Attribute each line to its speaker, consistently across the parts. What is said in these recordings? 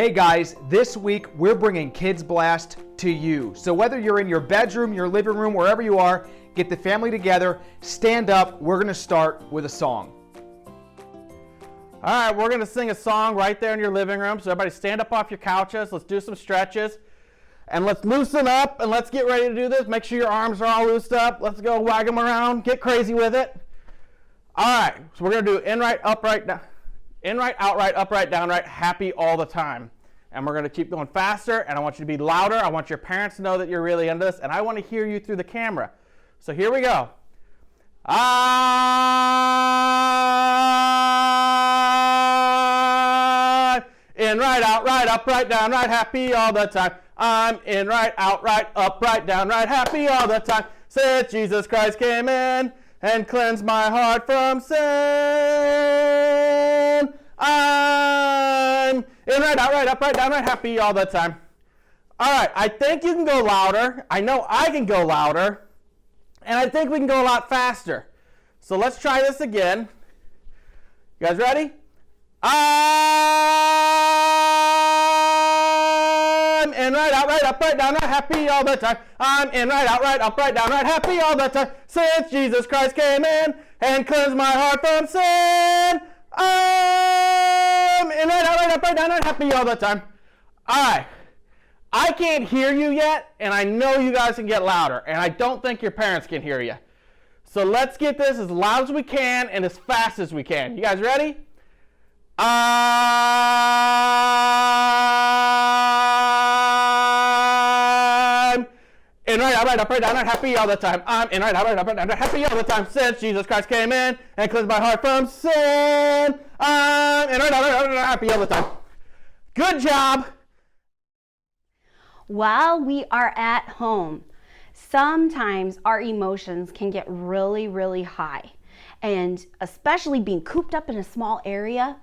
Speaker 1: Hey guys, this week we're bringing Kids Blast to you. So whether you're in your bedroom, your living room, wherever you are, get the family together, stand up. We're going to start with a song.
Speaker 2: All right, we're going to sing a song right there in your living room. So everybody stand up off your couches. Let's do some stretches. And let's loosen up and let's get ready to do this. Make sure your arms are all loosed up. Let's go wag them around. Get crazy with it. All right, so we're going to do in, right, upright, down. In, right, out, right, upright, down, right, happy all the time. And we're going to keep going faster, and I want you to be louder. I want your parents to know that you're really into this, and I want to hear you through the camera. So here we go. I'm in, right, out, right, upright, down, right, happy all the time. I'm in, right, out, right, upright, down, right, happy all the time. Since Jesus Christ came in and cleansed my heart from sin. I'm in, right, out, right, upright, down, right, happy all the time. All right, I think you can go louder. I know I can go louder. And I think we can go a lot faster. So let's try this again. You guys ready? I'm in, right, out, right, upright, down, right, happy all the time. I'm in, right, out, right, upright, down, right, happy all the time. Since Jesus Christ came in and cleansed my heart from sin. I'm in, right, out, right, upright, down, right, happy all the time. All right. I can't hear you yet, and I know you guys can get louder, and I don't think your parents can hear you. So let's get this as loud as we can and as fast as we can. You guys ready? I'm in, right, out, right, upright, down, right, happy all the time. I'm in, right, out, right, upright, down, right, happy all the time. Since Jesus Christ came in and cleansed my heart from sin. I'm in, right, out, right, upright, happy all the time. Good job.
Speaker 3: While we are at home, sometimes our emotions can get really, really high. And especially being cooped up in a small area,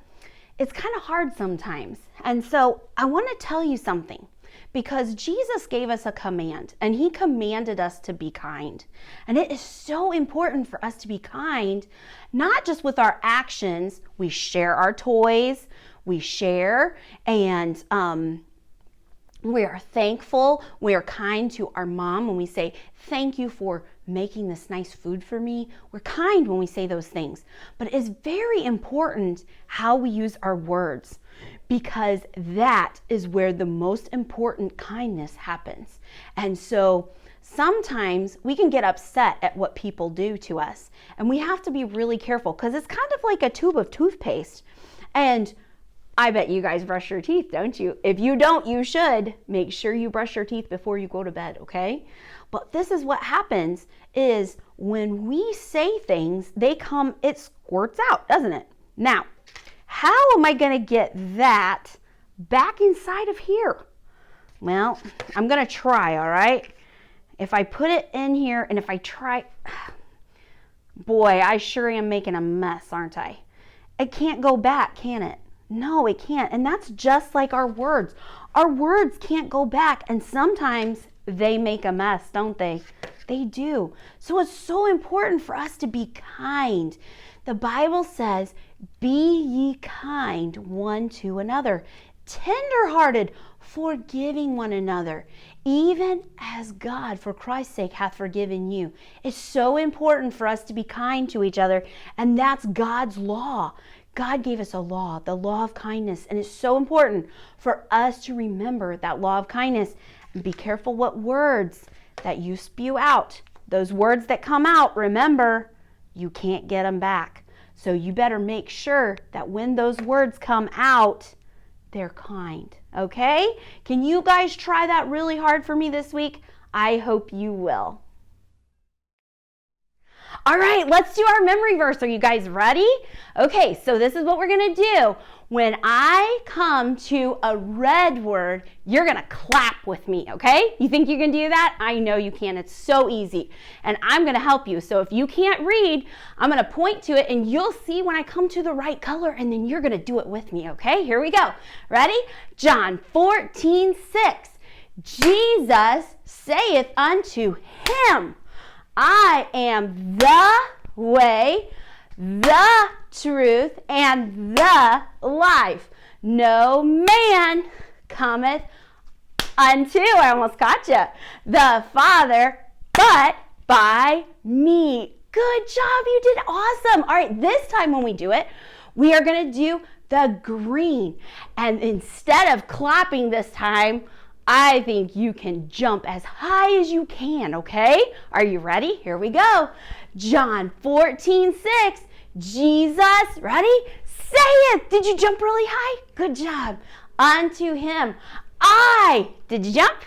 Speaker 3: it's kind of hard sometimes. And so I want to tell you something, because Jesus gave us a command, and he commanded us to be kind. And it is so important for us to be kind, not just with our actions. We share our toys, we share, and we are thankful. We are kind to our mom when we say, thank you for making this nice food for me. We're kind when we say those things. But it is very important how we use our words, because that is where the most important kindness happens. And so sometimes we can get upset at what people do to us. And we have to be really careful, because it's kind of like a tube of toothpaste. And I bet you guys brush your teeth, don't you? If you don't, you should. Make sure you brush your teeth before you go to bed, okay? But this is what happens is when we say things, it squirts out, doesn't it? Now, how am I going to get that back inside of here? Well, I'm going to try, all right? If I put it in here and if I try, boy, I sure am making a mess, aren't I? It can't go back, can it? No, it can't. And that's just like our words. Our words can't go back. And sometimes they make a mess, don't they? They do. So it's so important for us to be kind. The Bible says, be ye kind one to another, tender-hearted, forgiving one another, even as God, for Christ's sake, hath forgiven you. It's so important for us to be kind to each other. And that's God's law. God gave us a law, the law of kindness, and it's so important for us to remember that law of kindness and be careful what words that you spew out. Those words that come out, remember, you can't get them back. So you better make sure that when those words come out, they're kind, okay? Can you guys try that really hard for me this week? I hope you will. All right, let's do our memory verse. Are you guys ready? Okay, so this is what we're going to do. When I come to a red word, you're going to clap with me, okay? You think you can do that? I know you can. It's so easy. And I'm going to help you. So if you can't read, I'm going to point to it, and you'll see when I come to the right color, and then you're going to do it with me, okay? Here we go. Ready? John 14:6. Jesus saith unto him, I am the way, the truth, and the life. No man cometh unto, I almost got you, the Father, but by me. Good job, you did awesome. All right, this time when we do it, we are gonna do the green. And instead of clapping this time, I think you can jump as high as you can, okay? Are you ready? Here we go. John 14:6, Jesus, ready? Say it. Did you jump really high? Good job. Unto him, did you jump?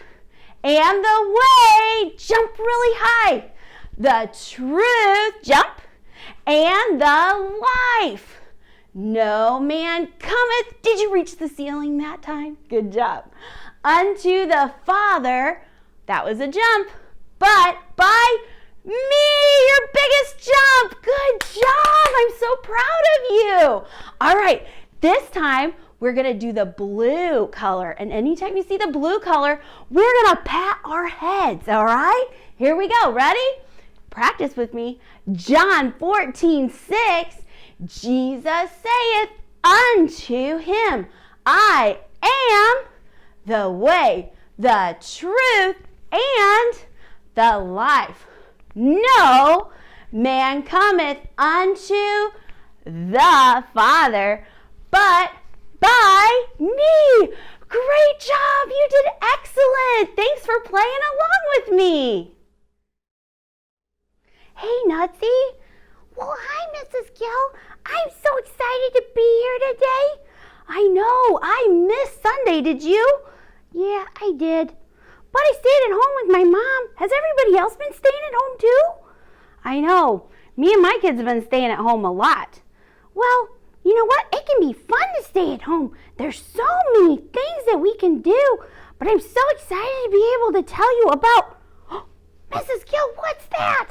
Speaker 3: And the way, jump really high. The truth, jump. And the life. No man cometh. Did you reach the ceiling that time? Good job. Unto the Father, that was a jump, but by me, your biggest jump. Good job. I'm so proud of you. All right, this time we're going to do the blue color. And anytime you see the blue color, we're going to pat our heads, all right? Here we go. Ready? Practice with me. John 14:6, Jesus saith unto him, I am the way, the truth, and the life. No man cometh unto the Father, but by me. Great job. You did excellent. Thanks for playing along with me. Hey, Nutsy. Well, hi, Mrs. Gill. I'm so excited to be here today. I know. I missed Sunday. Did you? Yeah, I did. But I stayed at home with my mom. Has everybody else been staying at home too? I know. Me and my kids have been staying at home a lot. Well, you know what? It can be fun to stay at home. There's so many things that we can do. But I'm so excited to be able to tell you about... Mrs. Gill, what's that?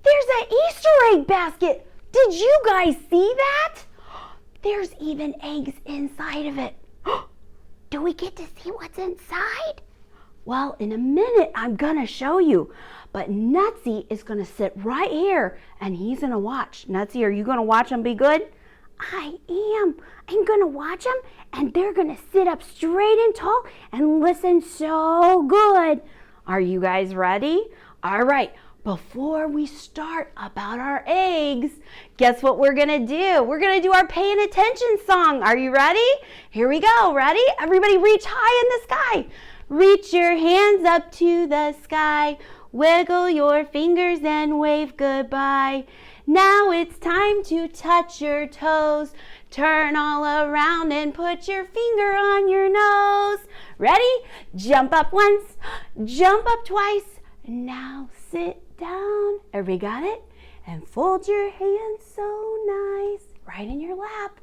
Speaker 3: There's an Easter egg basket. Did you guys see that? There's even eggs inside of it. Do we get to see what's inside? Well, in a minute, I'm gonna show you. But Nutsy is gonna sit right here and he's gonna watch. Nutsy, are you gonna watch them be good? I am. I'm gonna watch them and they're gonna sit up straight and tall and listen so good. Are you guys ready? All right. Before we start about our eggs, guess what we're gonna do? We're gonna do our paying attention song. Are you ready? Here we go. Ready? Everybody reach high in the sky. Reach your hands up to the sky. Wiggle your fingers and wave goodbye. Now it's time to touch your toes. Turn all around and put your finger on your nose. Ready? Jump up once, jump up twice. Now sit down. Everybody got it? And fold your hands so nice right in your lap.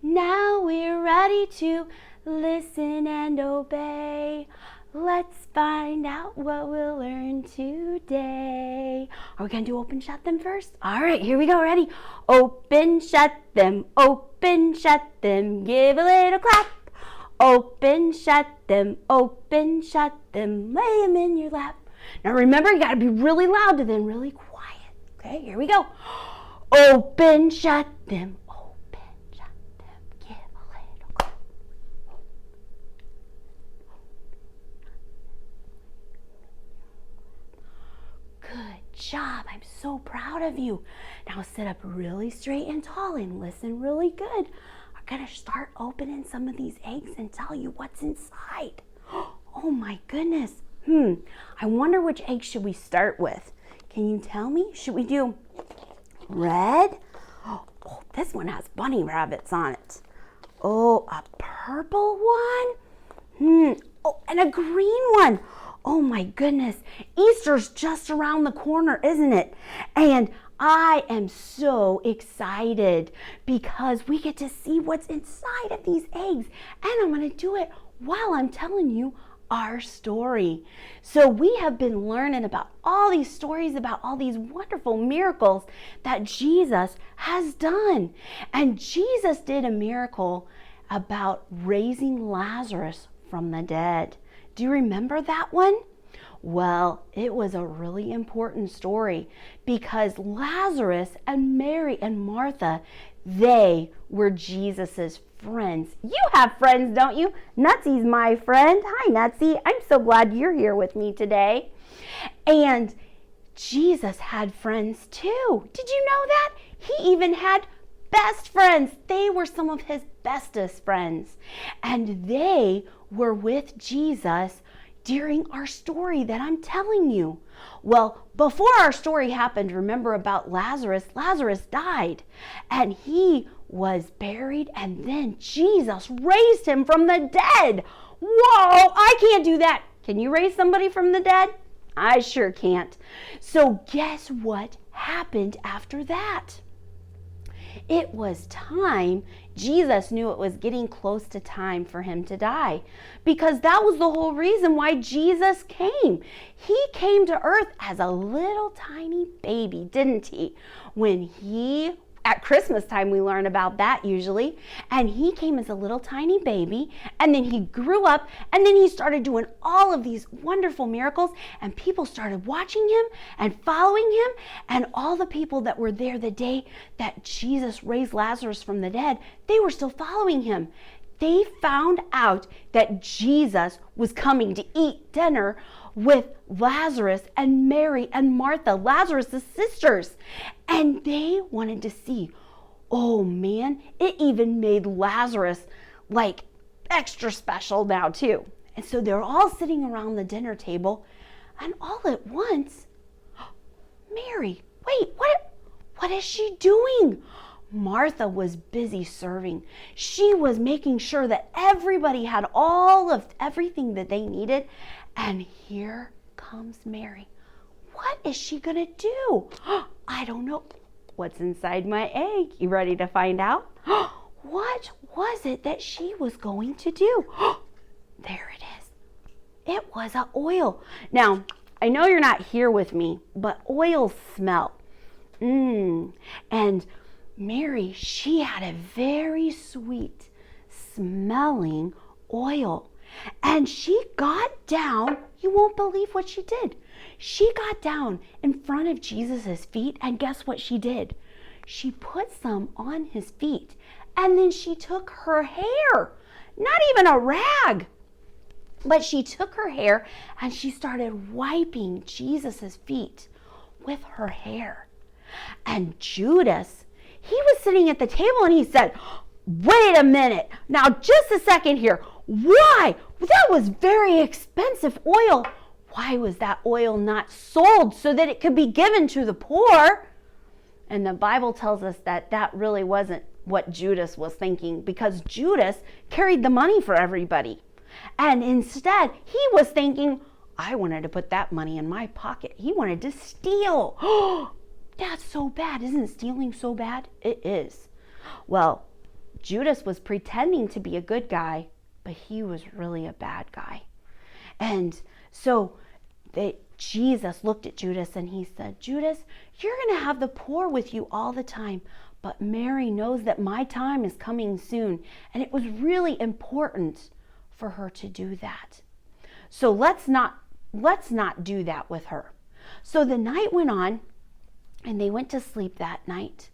Speaker 3: Now we're ready to listen and obey. Let's find out what we'll learn today. Are we gonna do open, shut them first? All right, here we go. Ready? Open, shut them, give a little clap. Open, shut them, lay them in your lap. Now remember, you gotta be really loud and then really quiet. Okay, here we go. Open, shut them, give a little clap. Good job, I'm so proud of you. Now sit up really straight and tall and listen really good. I'm gonna start opening some of these eggs and tell you what's inside. Oh my goodness. I wonder which egg should we start with. Can you tell me? Should we do red? Oh, this one has bunny rabbits on it. Oh, a purple one? Oh, and a green one. Oh my goodness. Easter's just around the corner, isn't it? And I am so excited because we get to see what's inside of these eggs. And I'm going to do it while I'm telling you our story. So we have been learning about all these stories about all these wonderful miracles that Jesus has done. And Jesus did a miracle about raising Lazarus from the dead. Do you remember that one? Well, it was a really important story because Lazarus and Mary and Martha, They were Jesus's friends. You have friends, don't you? Nutsy's my friend. Hi, Nutsy. I'm so glad you're here with me today. And Jesus had friends too. Did you know that? He even had best friends. They were some of his bestest friends. And they were with Jesus during our story that I'm telling you. Well, before our story happened, remember about Lazarus? Lazarus died and he was buried, and then Jesus raised him from the dead. Whoa, I can't do that. Can you raise somebody from the dead? I sure can't. So guess what happened after that? It was time. Jesus knew it was getting close to time for him to die, because that was the whole reason why Jesus came. He came to earth as a little tiny baby, didn't he? At Christmas time, we learn about that usually. And he came as a little tiny baby, and then he grew up, and then he started doing all of these wonderful miracles, and people started watching him and following him. And all the people that were there the day that Jesus raised Lazarus from the dead, they were still following him. They found out that Jesus was coming to eat dinner with Lazarus and Mary and Martha, Lazarus' sisters. And they wanted to see. Oh man, it even made Lazarus like extra special now too. And so they're all sitting around the dinner table, and all at once, Mary, wait, what is she doing? Martha was busy serving. She was making sure that everybody had all of everything that they needed. And here comes Mary. What is she gonna do? I don't know. What's inside my egg? You ready to find out? What was it that she was going to do? There it is. It was an oil. Now, I know you're not here with me, but oils smell. And Mary, she had a very sweet smelling oil. And she got down, you won't believe what she did. She got down in front of Jesus's feet, and guess what she did? She put some on his feet, and then she took her hair, not even a rag, but she took her hair and she started wiping Jesus's feet with her hair. And Judas, he was sitting at the table, and he said, wait a minute, now just a second here. Why? That was very expensive oil. Why was that oil not sold so that it could be given to the poor? And the Bible tells us that that really wasn't what Judas was thinking, because Judas carried the money for everybody. And instead, he was thinking, I wanted to put that money in my pocket. He wanted to steal. Oh, that's so bad. Isn't stealing so bad? It is. Well, Judas was pretending to be a good guy, but he was really a bad guy. And so Jesus looked at Judas and he said, Judas, you're going to have the poor with you all the time, but Mary knows that my time is coming soon, and it was really important for her to do that. So let's not do that with her. So the night went on, and they went to sleep that night.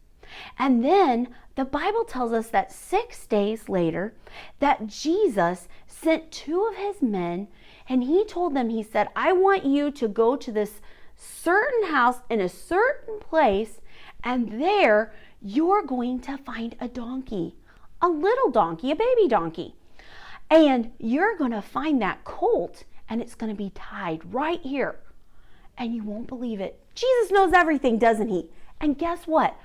Speaker 3: And then the Bible tells us that 6 days later, that Jesus sent 2 of his men, and he told them, he said, I want you to go to this certain house in a certain place, and there you're going to find a donkey, a little donkey, a baby donkey. And you're going to find that colt, and it's going to be tied right here. And you won't believe it. Jesus knows everything, doesn't he? And guess what?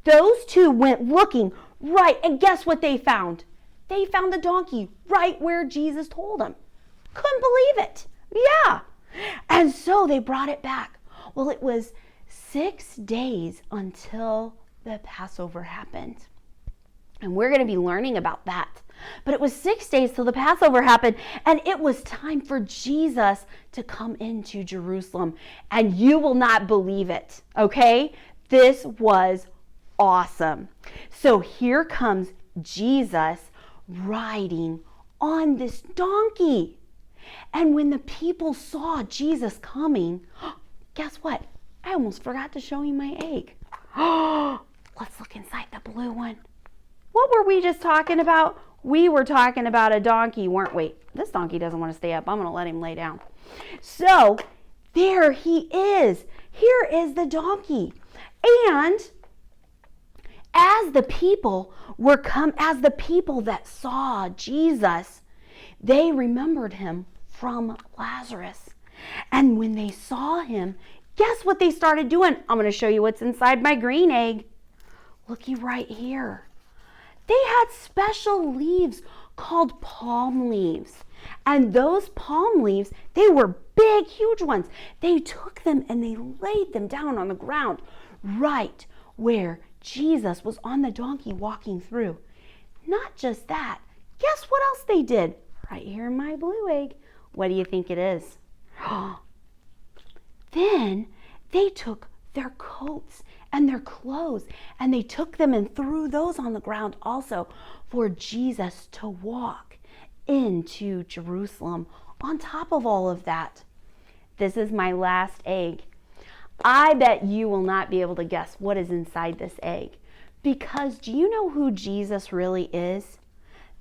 Speaker 3: Those 2 went looking right, and guess what they found? They found the donkey right where Jesus told them. Couldn't believe it. Yeah. And so they brought it back. Well, it was 6 days until the Passover happened. And we're going to be learning about that. But it was 6 days till the Passover happened, and it was time for Jesus to come into Jerusalem. And you will not believe it, okay? This was awesome. So here comes Jesus riding on this donkey. And when the people saw Jesus coming, guess what? I almost forgot to show you my egg. Let's look inside the blue one. What were we just talking about? We were talking about a donkey, weren't we? This donkey doesn't want to stay up. I'm going to let him lay down. So there he is. Here is the donkey. And as the people that saw Jesus, they remembered him from Lazarus. And when they saw him, guess what they started doing? I'm going to show you what's inside my green egg. Looky right here. They had special leaves called palm leaves. And those palm leaves, they were big, huge ones. They took them and they laid them down on the ground right where Jesus was on the donkey walking through. Not just that. Guess what else they did? Right here in my blue egg. What do you think it is? Then they took their coats and their clothes and they took them and threw those on the ground also for Jesus to walk into Jerusalem on top of all of that. This is my last egg. I bet you will not be able to guess what is inside this egg, because do you know who Jesus really is?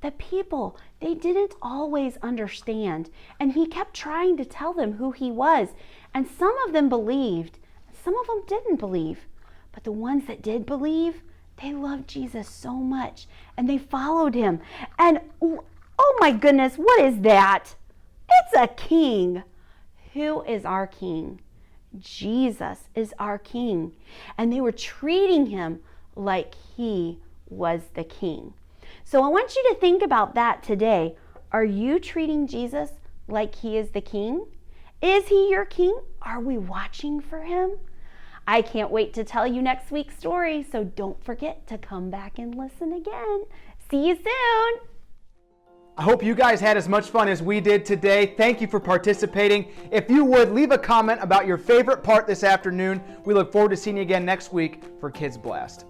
Speaker 3: The people, they didn't always understand, and he kept trying to tell them who he was, and some of them believed, some of them didn't believe, but the ones that did believe, they loved Jesus so much, and they followed him. And oh my goodness, what is that? It's a king. Who is our king? Jesus is our king. And they were treating him like he was the king. So I want you to think about that today. Are you treating Jesus like he is the king? Is he your king? Are we watching for him? I can't wait to tell you next week's story, so don't forget to come back and listen again. See you soon.
Speaker 1: I hope you guys had as much fun as we did today. Thank you for participating. If you would, leave a comment about your favorite part this afternoon. We look forward to seeing you again next week for Kids Blast.